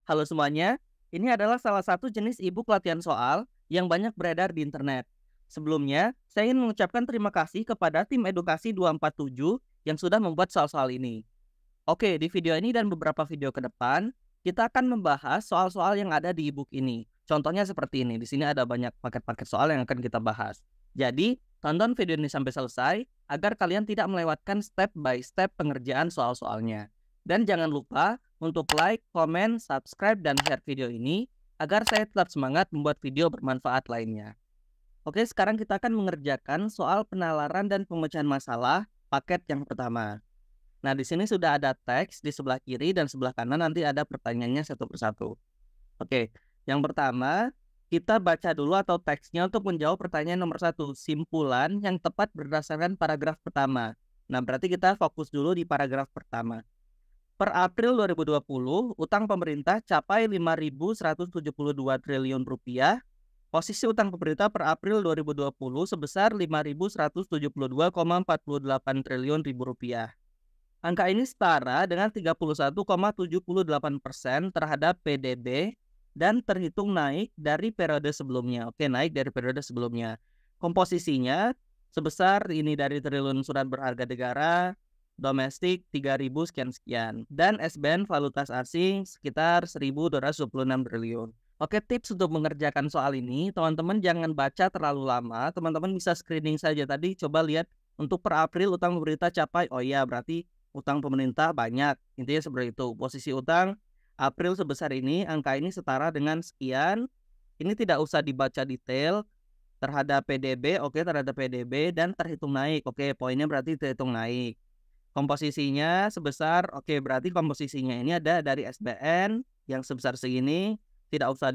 Halo semuanya, ini adalah salah satu jenis e-book latihan soal yang banyak beredar di internet. Sebelumnya, saya ingin mengucapkan terima kasih kepada tim Edukasi 247 yang sudah membuat soal-soal ini. Oke, di video ini dan beberapa video ke depan, kita akan membahas soal-soal yang ada di e-book ini. Contohnya seperti ini, di sini ada banyak paket-paket soal yang akan kita bahas. Jadi, tonton video ini sampai selesai agar kalian tidak melewatkan step by step pengerjaan soal-soalnya. Dan jangan lupa untuk like, komen, subscribe, dan share video ini agar saya tetap semangat membuat video bermanfaat lainnya. Oke, sekarang kita akan mengerjakan soal penalaran dan pemecahan masalah paket yang pertama. Nah, di sini sudah ada teks di sebelah kiri dan sebelah kanan, nanti ada pertanyaannya satu persatu. Oke, yang pertama kita baca dulu atau teksnya untuk menjawab pertanyaan nomor 1, simpulan yang tepat berdasarkan paragraf pertama. Nah, berarti kita fokus dulu di paragraf pertama. Per April 2020, utang pemerintah capai 5.172 triliun rupiah. Posisi utang pemerintah per April 2020 sebesar 5.172,48 triliun rupiah. Angka ini setara dengan 31,78% terhadap PDB dan terhitung naik dari periode sebelumnya. Oke, naik dari periode sebelumnya. Komposisinya sebesar ini dari triliun surat berharga negara, domestik 3.000 sekian-sekian, dan SBN valutas asing sekitar 1.226 triliun. Oke, tips untuk mengerjakan soal ini, teman-teman jangan baca terlalu lama, teman-teman bisa screening saja. Tadi coba lihat untuk per April utang pemerintah capai, oh iya berarti utang pemerintah banyak, intinya seperti itu. Posisi utang April sebesar ini, angka ini setara dengan sekian. Ini tidak usah dibaca detail terhadap PDB, oke, terhadap PDB dan terhitung naik. Oke, poinnya berarti terhitung naik. Komposisinya sebesar, oke, berarti komposisinya ini ada dari SBN yang sebesar segini, tidak usah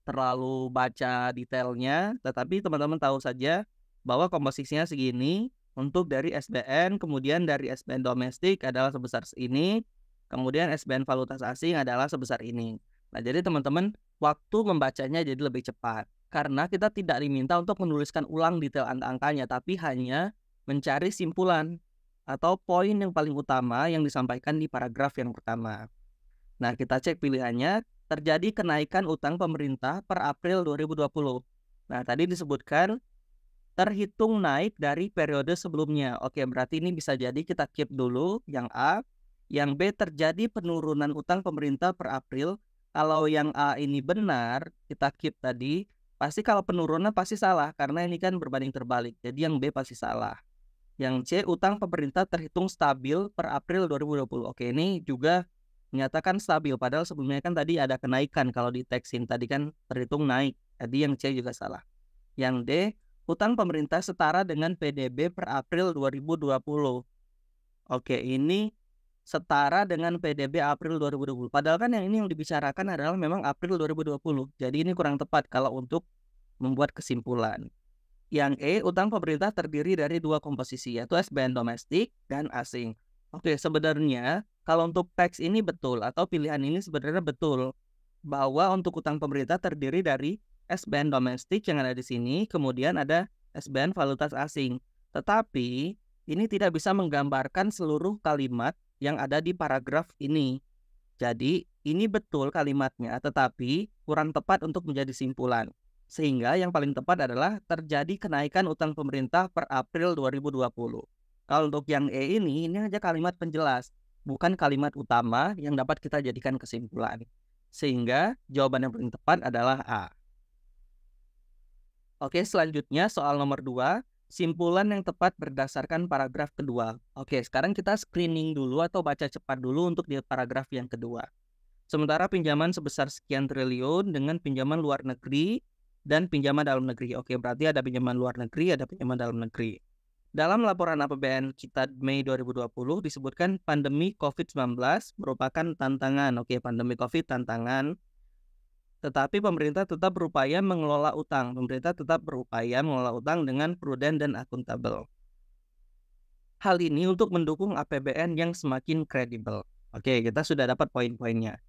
terlalu baca detailnya, tetapi teman-teman tahu saja bahwa komposisinya segini. Untuk dari SBN, kemudian dari SBN domestik adalah sebesar ini, kemudian SBN valutas asing adalah sebesar ini. Nah, jadi teman-teman waktu membacanya jadi lebih cepat karena kita tidak diminta untuk menuliskan ulang detail angka-angkanya, tapi hanya mencari simpulan atau poin yang paling utama yang disampaikan di paragraf yang pertama. Nah, kita cek pilihannya, terjadi kenaikan utang pemerintah per April 2020. Nah, tadi disebutkan terhitung naik dari periode sebelumnya. Oke, berarti ini bisa jadi kita keep dulu yang A. Yang B, terjadi penurunan utang pemerintah per April. Kalau yang A ini benar, kita keep tadi. Pasti kalau penurunan pasti salah, karena ini kan berbanding terbalik. Jadi yang B pasti salah. Yang C, utang pemerintah terhitung stabil per April 2020. Oke, ini juga menyatakan stabil. Padahal sebelumnya kan tadi ada kenaikan. Kalau di teksin tadi kan terhitung naik. Jadi yang C juga salah. Yang D, utang pemerintah setara dengan PDB per April 2020. Oke, ini setara dengan PDB April 2020. Padahal kan yang ini yang dibicarakan adalah memang April 2020. Jadi ini kurang tepat kalau untuk membuat kesimpulan. Yang E, utang pemerintah terdiri dari dua komposisi, yaitu SBN domestik dan asing. Oke, sebenarnya kalau untuk teks ini betul, atau pilihan ini sebenarnya betul, bahwa untuk utang pemerintah terdiri dari SBN domestik yang ada di sini, kemudian ada SBN valutas asing. Tetapi ini tidak bisa menggambarkan seluruh kalimat yang ada di paragraf ini. Jadi ini betul kalimatnya, tetapi kurang tepat untuk menjadi simpulan. Sehingga yang paling tepat adalah terjadi kenaikan utang pemerintah per April 2020. Kalau untuk yang E ini hanya kalimat penjelas, bukan kalimat utama yang dapat kita jadikan kesimpulan. Sehingga jawaban yang paling tepat adalah A. Oke, selanjutnya soal nomor 2, simpulan yang tepat berdasarkan paragraf kedua. Oke, sekarang kita screening dulu atau baca cepat dulu untuk di paragraf yang kedua. Sementara pinjaman sebesar sekian triliun dengan pinjaman luar negeri dan pinjaman dalam negeri. Oke, berarti ada pinjaman luar negeri, ada pinjaman dalam negeri. Dalam laporan APBN kita Mei 2020 disebutkan pandemi COVID-19 merupakan tantangan. Oke, pandemi COVID tantangan. Tetapi pemerintah tetap berupaya mengelola utang. Pemerintah tetap berupaya mengelola utang dengan prudent dan akuntabel. Hal ini untuk mendukung APBN yang semakin kredibel. Oke, kita sudah dapat poin-poinnya.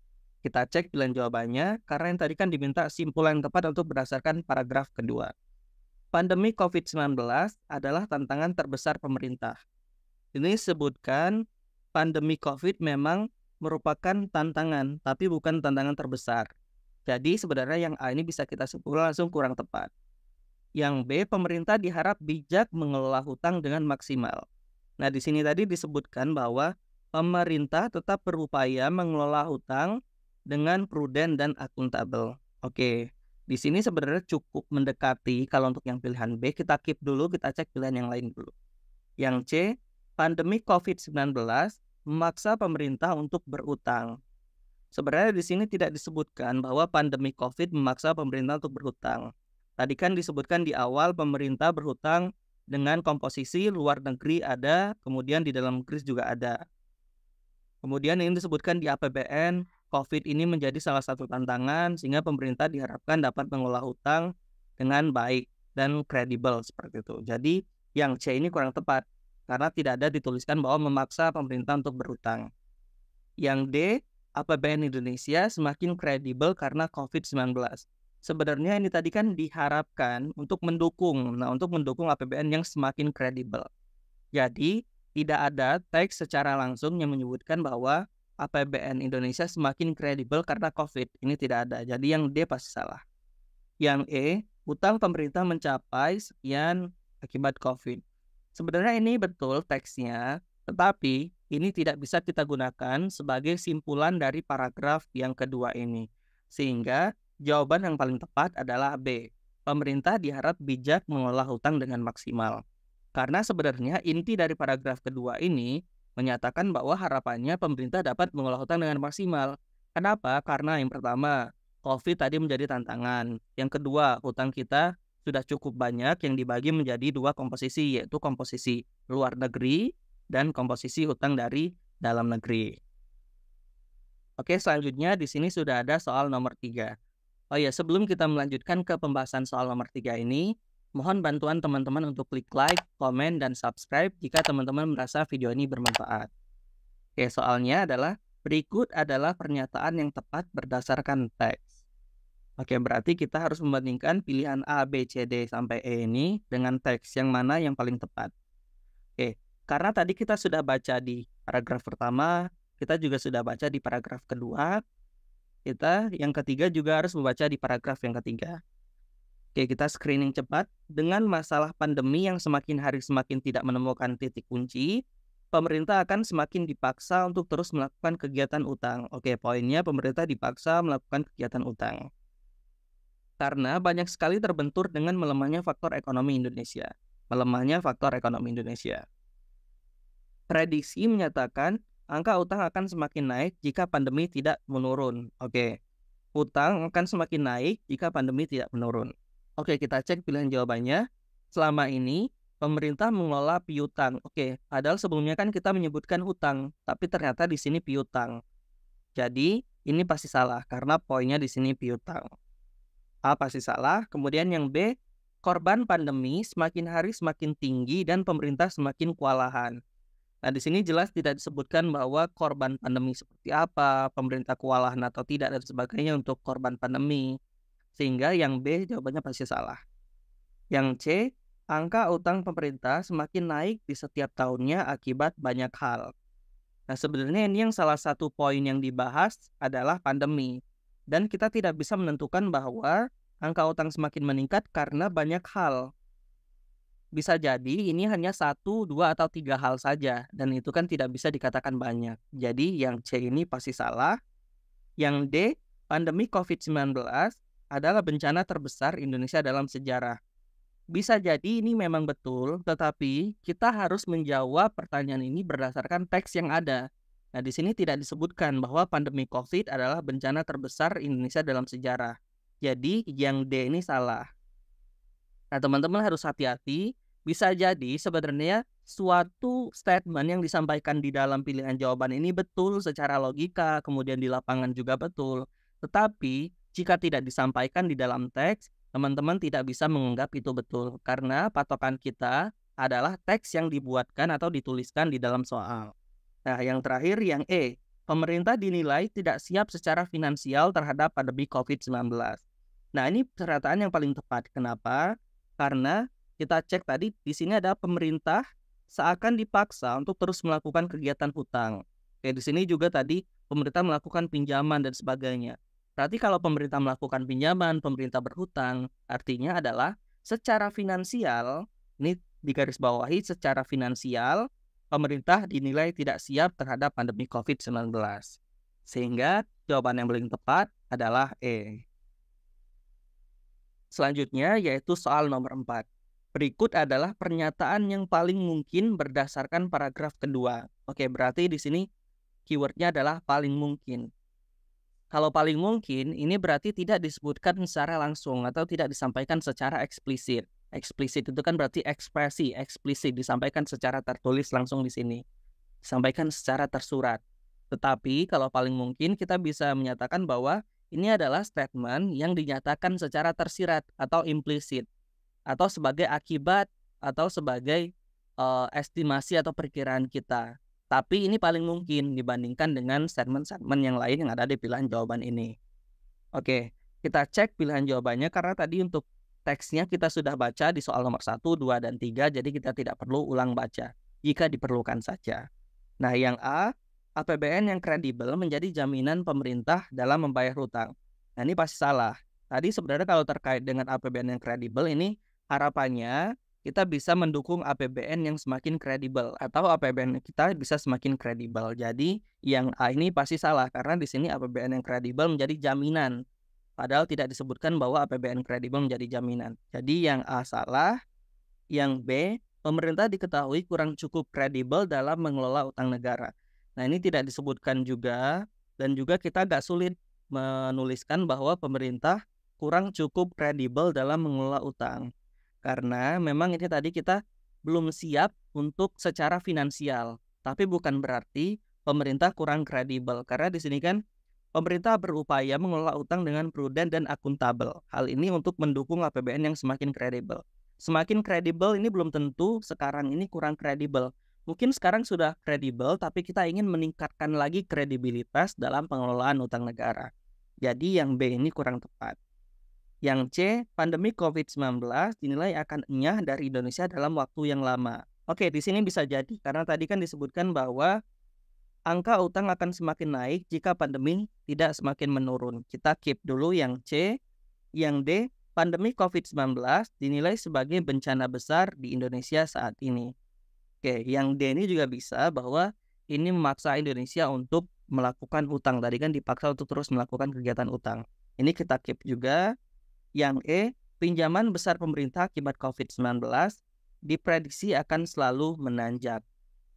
Kita cek pilihan jawabannya, karena yang tadi kan diminta simpulan yang tepat untuk berdasarkan paragraf kedua. Pandemi COVID-19 adalah tantangan terbesar pemerintah. Ini disebutkan pandemi COVID memang merupakan tantangan, tapi bukan tantangan terbesar. Jadi sebenarnya yang A ini bisa kita simpulkan langsung kurang tepat. Yang B, pemerintah diharap bijak mengelola hutang dengan maksimal. Nah, di sini tadi disebutkan bahwa pemerintah tetap berupaya mengelola hutang dengan prudent dan akuntabel. Oke, di sini sebenarnya cukup mendekati. Kalau untuk yang pilihan B, kita keep dulu, kita cek pilihan yang lain dulu. Yang C, pandemi COVID-19 memaksa pemerintah untuk berutang. Sebenarnya di sini tidak disebutkan bahwa pandemi COVID memaksa pemerintah untuk berhutang. Tadi kan disebutkan di awal pemerintah berhutang dengan komposisi luar negeri ada, kemudian di dalam negeri juga ada. Kemudian ini disebutkan di APBN, COVID ini menjadi salah satu tantangan sehingga pemerintah diharapkan dapat mengelola hutang dengan baik dan kredibel seperti itu. Jadi yang C ini kurang tepat karena tidak ada dituliskan bahwa memaksa pemerintah untuk berhutang. Yang D, APBN Indonesia semakin kredibel karena COVID-19. Sebenarnya ini tadi kan diharapkan untuk mendukung. Nah, untuk mendukung APBN yang semakin kredibel. Jadi, tidak ada teks secara langsung yang menyebutkan bahwa APBN Indonesia semakin kredibel karena COVID. Ini tidak ada. Jadi yang D pasti salah. Yang E, utang pemerintah mencapai sekian akibat COVID. Sebenarnya ini betul teksnya, tetapi ini tidak bisa kita gunakan sebagai simpulan dari paragraf yang kedua ini. Sehingga jawaban yang paling tepat adalah B. Pemerintah diharap bijak mengelola hutang dengan maksimal. Karena sebenarnya inti dari paragraf kedua ini menyatakan bahwa harapannya pemerintah dapat mengelola hutang dengan maksimal. Kenapa? Karena yang pertama, COVID tadi menjadi tantangan. Yang kedua, hutang kita sudah cukup banyak yang dibagi menjadi dua komposisi, yaitu komposisi luar negeri dan komposisi hutang dari dalam negeri. Oke, selanjutnya di sini sudah ada soal nomor 3. Oh ya, sebelum kita melanjutkan ke pembahasan soal nomor 3 ini, mohon bantuan teman-teman untuk klik like, komen, dan subscribe jika teman-teman merasa video ini bermanfaat. Oke, soalnya adalah berikut adalah pernyataan yang tepat berdasarkan teks. Oke, berarti kita harus membandingkan pilihan A, B, C, D, sampai E ini dengan teks yang mana yang paling tepat. Oke, karena tadi kita sudah baca di paragraf pertama, kita juga sudah baca di paragraf kedua, kita yang ketiga juga harus membaca di paragraf yang ketiga. Oke, kita screening cepat. Dengan masalah pandemi yang semakin hari semakin tidak menemukan titik kunci, pemerintah akan semakin dipaksa untuk terus melakukan kegiatan utang. Oke, poinnya pemerintah dipaksa melakukan kegiatan utang. Karena banyak sekali terbentur dengan melemahnya faktor ekonomi Indonesia. Melemahnya faktor ekonomi Indonesia. Prediksi menyatakan angka utang akan semakin naik jika pandemi tidak menurun. Oke, utang akan semakin naik jika pandemi tidak menurun. Oke, kita cek pilihan jawabannya. Selama ini, pemerintah mengelola piutang. Oke, padahal sebelumnya kan kita menyebutkan hutang, tapi ternyata di sini piutang. Jadi, ini pasti salah karena poinnya di sini piutang. A pasti salah. Kemudian yang B, korban pandemi semakin hari semakin tinggi dan pemerintah semakin kewalahan. Nah, di sini jelas tidak disebutkan bahwa korban pandemi seperti apa, pemerintah kewalahan atau tidak, dan sebagainya untuk korban pandemi. Sehingga yang B jawabannya pasti salah. Yang C, angka utang pemerintah semakin naik di setiap tahunnya akibat banyak hal. Nah, sebenarnya ini yang salah satu poin yang dibahas adalah pandemi. Dan kita tidak bisa menentukan bahwa angka utang semakin meningkat karena banyak hal. Bisa jadi ini hanya 1, 2, atau 3 hal saja. Dan itu kan tidak bisa dikatakan banyak. Jadi yang C ini pasti salah. Yang D, pandemi COVID-19 adalah bencana terbesar Indonesia dalam sejarah. Bisa jadi ini memang betul, tetapi kita harus menjawab pertanyaan ini berdasarkan teks yang ada. Nah, di sini tidak disebutkan bahwa pandemi COVID adalah bencana terbesar Indonesia dalam sejarah. Jadi yang D ini salah. Nah, teman-teman harus hati-hati. Bisa jadi sebenarnya suatu statement yang disampaikan di dalam pilihan jawaban ini betul secara logika, kemudian di lapangan juga betul. Tetapi jika tidak disampaikan di dalam teks, teman-teman tidak bisa menganggap itu betul. Karena patokan kita adalah teks yang dibuatkan atau dituliskan di dalam soal. Nah, yang terakhir yang E. Pemerintah dinilai tidak siap secara finansial terhadap pandemi COVID-19. Nah, ini pernyataan yang paling tepat. Kenapa? Karena kita cek tadi di sini ada pemerintah seakan dipaksa untuk terus melakukan kegiatan hutang. Oke, di sini juga tadi pemerintah melakukan pinjaman dan sebagainya. Berarti kalau pemerintah melakukan pinjaman, pemerintah berhutang, artinya adalah secara finansial, ini digarisbawahi secara finansial, pemerintah dinilai tidak siap terhadap pandemi COVID-19. Sehingga jawaban yang paling tepat adalah E. Selanjutnya yaitu soal nomor 4. Berikut adalah pernyataan yang paling mungkin berdasarkan paragraf kedua. Oke, berarti di sini keywordnya adalah paling mungkin. Kalau paling mungkin, ini berarti tidak disebutkan secara langsung atau tidak disampaikan secara eksplisit. Eksplisit itu kan berarti ekspresi, eksplisit disampaikan secara tertulis langsung di sini. Disampaikan secara tersurat. Tetapi kalau paling mungkin kita bisa menyatakan bahwa ini adalah statement yang dinyatakan secara tersirat atau implisit atau sebagai akibat atau sebagai estimasi atau perkiraan kita. Tapi ini paling mungkin dibandingkan dengan statement-statement yang lain yang ada di pilihan jawaban ini. Oke, kita cek pilihan jawabannya karena tadi untuk teksnya kita sudah baca di soal nomor 1, 2, dan 3, jadi kita tidak perlu ulang baca jika diperlukan saja. Nah, yang A, APBN yang kredibel menjadi jaminan pemerintah dalam membayar hutang. Nah, ini pasti salah. Tadi sebenarnya kalau terkait dengan APBN yang kredibel ini harapannya kita bisa mendukung APBN yang semakin kredibel atau APBN kita bisa semakin kredibel. Jadi yang A ini pasti salah karena di sini APBN yang kredibel menjadi jaminan. Padahal tidak disebutkan bahwa APBN kredibel menjadi jaminan. Jadi yang A salah, yang B pemerintah diketahui kurang cukup kredibel dalam mengelola utang negara. Nah, ini tidak disebutkan juga dan juga kita agak sulit menuliskan bahwa pemerintah kurang cukup kredibel dalam mengelola utang. Karena memang ini tadi kita belum siap untuk secara finansial, tapi bukan berarti pemerintah kurang kredibel. Karena di sini kan pemerintah berupaya mengelola utang dengan prudent dan akuntabel. Hal ini untuk mendukung APBN yang semakin kredibel. Semakin kredibel ini belum tentu sekarang ini kurang kredibel. Mungkin sekarang sudah kredibel, tapi kita ingin meningkatkan lagi kredibilitas dalam pengelolaan utang negara. Jadi yang B ini kurang tepat. Yang C, pandemi COVID-19 dinilai akan enyah dari Indonesia dalam waktu yang lama. Oke, di sini bisa jadi karena tadi kan disebutkan bahwa angka utang akan semakin naik jika pandemi tidak semakin menurun. Kita keep dulu yang C. Yang D, pandemi COVID-19 dinilai sebagai bencana besar di Indonesia saat ini. Oke, yang D ini juga bisa bahwa ini memaksa Indonesia untuk melakukan utang. Tadi kan dipaksa untuk terus melakukan kegiatan utang. Ini kita keep juga. Yang E, pinjaman besar pemerintah akibat COVID-19 diprediksi akan selalu menanjak.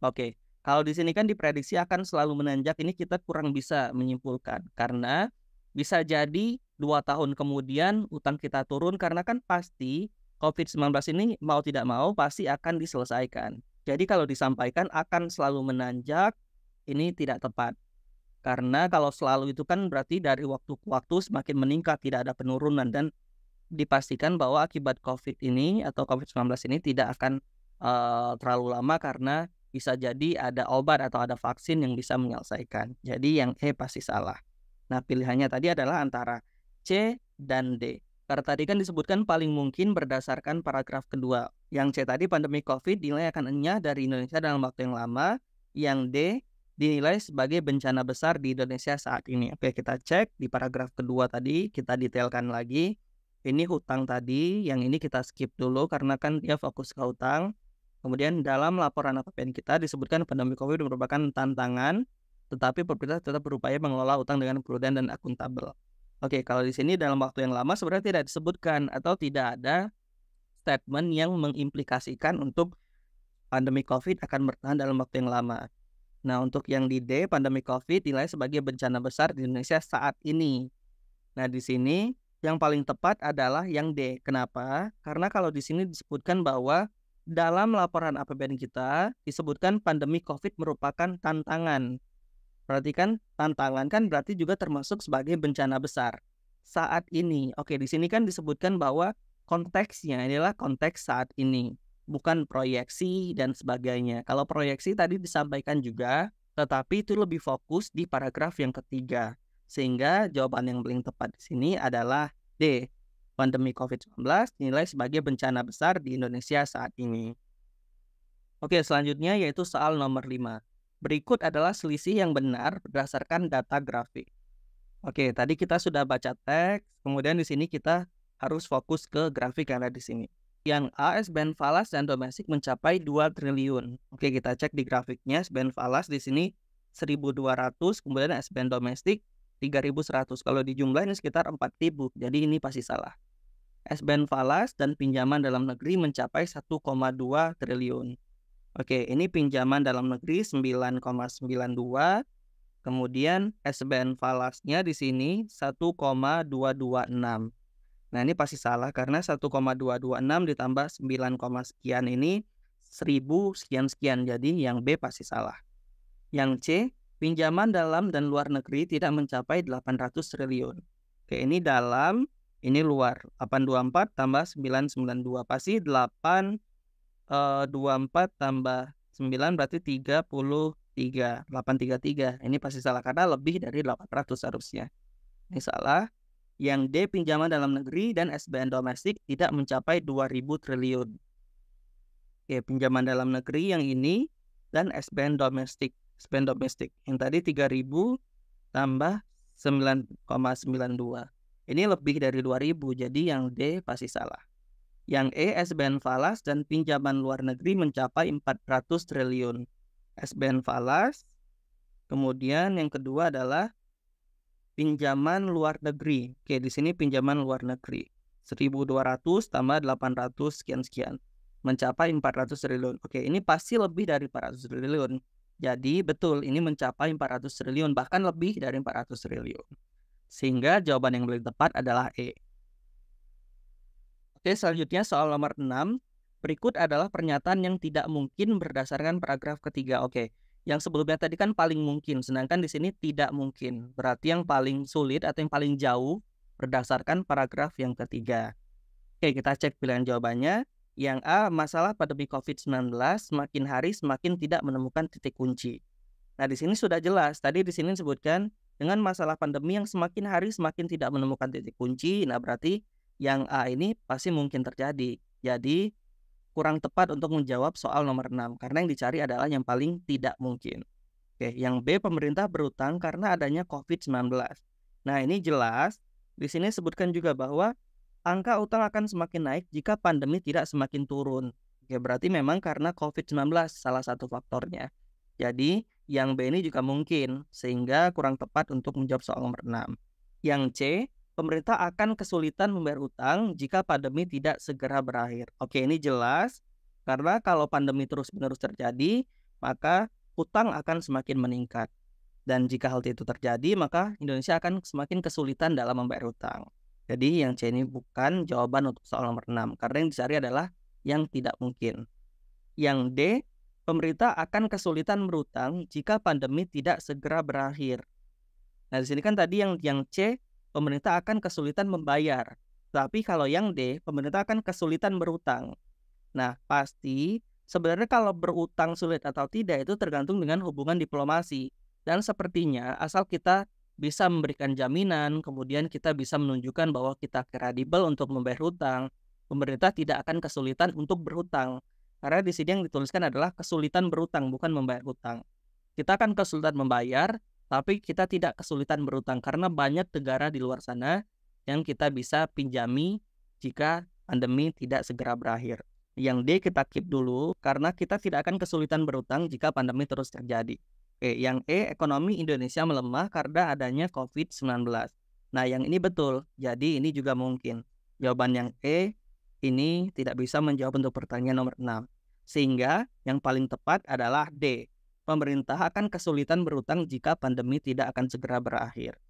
Oke, kalau di sini kan diprediksi akan selalu menanjak, ini kita kurang bisa menyimpulkan. Karena bisa jadi 2 tahun kemudian utang kita turun karena kan pasti COVID-19 ini mau tidak mau pasti akan diselesaikan. Jadi kalau disampaikan akan selalu menanjak, ini tidak tepat. Karena kalau selalu itu kan berarti dari waktu ke waktu semakin meningkat, tidak ada penurunan dan dipastikan bahwa akibat COVID ini atau COVID-19 ini tidak akan terlalu lama karena bisa jadi ada obat atau ada vaksin yang bisa menyelesaikan. Jadi yang E pasti salah. Nah, pilihannya tadi adalah antara C dan D. Karena tadi kan disebutkan paling mungkin berdasarkan paragraf kedua. Yang C tadi pandemi COVID dinilai akan enyah dari Indonesia dalam waktu yang lama. Yang D dinilai sebagai bencana besar di Indonesia saat ini. Oke, kita cek di paragraf kedua tadi, kita detailkan lagi. Ini hutang tadi, yang ini kita skip dulu karena kan dia fokus ke hutang. Kemudian dalam laporan APBN kita disebutkan pandemi COVID merupakan tantangan, tetapi pemerintah tetap berupaya mengelola utang dengan prudent dan akuntabel. Oke, kalau di sini dalam waktu yang lama sebenarnya tidak disebutkan atau tidak ada statement yang mengimplikasikan untuk pandemi COVID akan bertahan dalam waktu yang lama. Nah, untuk yang di D, pandemi COVID dinilai sebagai bencana besar di Indonesia saat ini. Nah, di sini yang paling tepat adalah yang D. Kenapa? Karena kalau di sini disebutkan bahwa dalam laporan APBN kita disebutkan pandemi COVID merupakan tantangan. Perhatikan, tantangan kan berarti juga termasuk sebagai bencana besar saat ini. Oke, di sini kan disebutkan bahwa konteksnya adalah konteks saat ini, bukan proyeksi dan sebagainya. Kalau proyeksi tadi disampaikan juga, tetapi itu lebih fokus di paragraf yang ketiga. Sehingga jawaban yang paling tepat di sini adalah D. Pandemi COVID-19 dinilai sebagai bencana besar di Indonesia saat ini. Oke, selanjutnya yaitu soal nomor 5. Berikut adalah selisih yang benar berdasarkan data grafik. Oke, tadi kita sudah baca teks, kemudian di sini kita harus fokus ke grafik yang ada di sini. Yang A, SBN falas dan domestik mencapai 2 triliun. Oke, kita cek di grafiknya, SBN falas di sini 1.200, kemudian SBN domestik 3.100. Kalau dijumlah ini sekitar 4.000, jadi ini pasti salah. SBN falas dan pinjaman dalam negeri mencapai 1,2 triliun. Oke, ini pinjaman dalam negeri 9,92, kemudian SBN falasnya di sini 1,226. Nah, ini pasti salah karena 1,226 ditambah 9, sekian ini 1000 sekian-sekian, jadi yang B pasti salah. Yang C, pinjaman dalam dan luar negeri tidak mencapai 800 triliun. Oke, ini dalam, ini luar. 824 tambah 992 pasti 824 tambah 9 berarti 33. 833. Ini pasti salah karena lebih dari 800 harusnya. Ini salah. Yang D, pinjaman dalam negeri dan SBN domestik tidak mencapai 2.000 triliun. Oke, pinjaman dalam negeri yang ini dan SBN domestik. SBN domestik. Yang tadi 3.000 tambah 9,92. Ini lebih dari 2.000, jadi yang D pasti salah. Yang E, SBN falas dan pinjaman luar negeri mencapai 400 triliun. SBN falas. Kemudian yang kedua adalah pinjaman luar negeri. Oke, di sini pinjaman luar negeri. 1.200 tambah 800 sekian-sekian. Mencapai 400 triliun. Oke, ini pasti lebih dari 400 triliun. Jadi betul, ini mencapai 400 triliun, bahkan lebih dari 400 triliun. Sehingga jawaban yang paling tepat adalah E. Oke, selanjutnya soal nomor 6. Berikut adalah pernyataan yang tidak mungkin berdasarkan paragraf ketiga. Oke, yang sebelumnya tadi kan paling mungkin, sedangkan di sini tidak mungkin. Berarti yang paling sulit atau yang paling jauh berdasarkan paragraf yang ketiga. Oke, kita cek pilihan jawabannya. Yang A, masalah pandemi COVID-19 semakin hari semakin tidak menemukan titik kunci. Nah, di sini sudah jelas. Tadi di sini disebutkan dengan masalah pandemi yang semakin hari semakin tidak menemukan titik kunci. Nah, berarti yang A ini pasti mungkin terjadi. Jadi, kurang tepat untuk menjawab soal nomor 6. Karena yang dicari adalah yang paling tidak mungkin. Oke, yang B, pemerintah berutang karena adanya COVID-19. Nah, ini jelas. Di sini sebutkan juga bahwa angka utang akan semakin naik jika pandemi tidak semakin turun. Oke, berarti memang karena COVID-19 salah satu faktornya. Jadi, yang B ini juga mungkin, sehingga kurang tepat untuk menjawab soal nomor 6. Yang C, pemerintah akan kesulitan membayar utang jika pandemi tidak segera berakhir. Oke, ini jelas, karena kalau pandemi terus-menerus terjadi, maka utang akan semakin meningkat. Dan jika hal itu terjadi, maka Indonesia akan semakin kesulitan dalam membayar utang. Jadi yang C ini bukan jawaban untuk soal nomor 6, karena yang dicari adalah yang tidak mungkin. Yang D, pemerintah akan kesulitan berutang jika pandemi tidak segera berakhir. Nah, di sini kan tadi yang C, pemerintah akan kesulitan membayar. Tapi kalau yang D, pemerintah akan kesulitan berutang. Nah, pasti sebenarnya kalau berutang sulit atau tidak itu tergantung dengan hubungan diplomasi. Dan sepertinya asal kita bisa memberikan jaminan, kemudian kita bisa menunjukkan bahwa kita kredibel untuk membayar hutang, pemerintah tidak akan kesulitan untuk berhutang. Karena di sini yang dituliskan adalah kesulitan berhutang, bukan membayar hutang. Kita akan kesulitan membayar, tapi kita tidak kesulitan berhutang karena banyak negara di luar sana yang kita bisa pinjami jika pandemi tidak segera berakhir. Yang D kita keep dulu karena kita tidak akan kesulitan berhutang jika pandemi terus terjadi. Oke, yang E, ekonomi Indonesia melemah karena adanya COVID-19. Nah, yang ini betul, jadi ini juga mungkin. Jawaban yang E ini tidak bisa menjawab untuk pertanyaan nomor 6. Sehingga yang paling tepat adalah D. Pemerintah akan kesulitan berhutang jika pandemi tidak akan segera berakhir.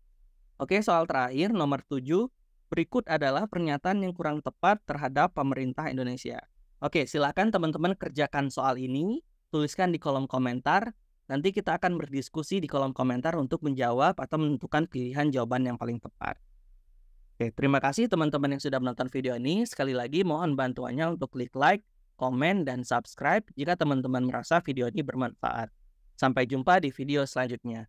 Oke, soal terakhir nomor 7. Berikut adalah pernyataan yang kurang tepat terhadap pemerintah Indonesia. Oke, silakan teman-teman kerjakan soal ini, tuliskan di kolom komentar. Nanti kita akan berdiskusi di kolom komentar untuk menjawab atau menentukan pilihan jawaban yang paling tepat. Oke, terima kasih teman-teman yang sudah menonton video ini. Sekali lagi mohon bantuannya untuk klik like, komen, dan subscribe jika teman-teman merasa video ini bermanfaat. Sampai jumpa di video selanjutnya.